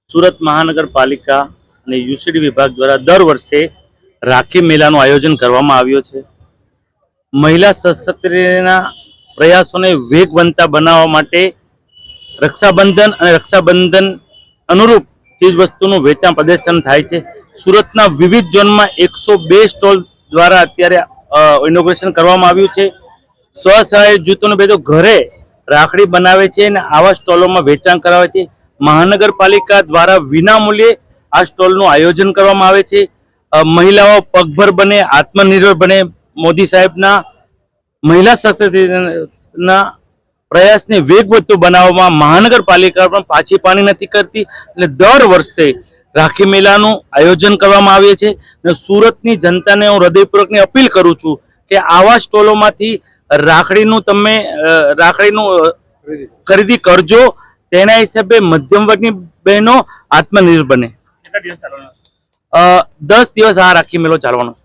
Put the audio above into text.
સુરત મહાનગરપાલિકા અને યુસીડી વિભાગ દ્વારા દર વર્ષે રાખી મેળાનું આયોજન કરવામાં આવ્યો છે। મહિલા સશક્તિકરણના પ્રયાસોને વેગવંતા બનાવવા માટે રક્ષાબંધન અને રક્ષાબંધન અનુરૂપ ચીજવસ્તુનું વેચાણ પ્રદર્શન થાય છે। સુરતના વિવિધ ઝોનમાં 102 સ્ટોલ દ્વારા અત્યારે ઇનોગ્રેશન કરવામાં આવ્યું છે। સ્વસહાય જૂથોને બેદો ઘરે રાખડી બનાવે છે અને આવા સ્ટોલોમાં વેચાણ કરાવે છે। મહાનગરપાલિકા દ્વારા વિનામૂલ્યે આ સ્ટોલનું આયોજન કરવામાં આવે છે। મહિલાઓ પગભર બને, આત્મનિર્ભર બને, મોદી સાહેબના મહિલા સશક્તિકરણના પ્રયાસને વેગવંતુ બનાવવામાં મહાનગરપાલિકા પણ પાછી પાણી નથી કરતી અને દર વર્ષે રાખી મેળાનું આયોજન કરવામાં આવે છે। અને સુરતની જનતાને હું હૃદયપૂર્વકની અપીલ કરું છું કે આવા સ્ટોલોમાંથી રાખડીનું ખરીદી કરજો। તેના હિસાબે મધ્યમ વર્ગની બહેનો આત્મનિર્ભર બને। 10 દિવસ આ રાખી મેળો ચાલવાનો છે।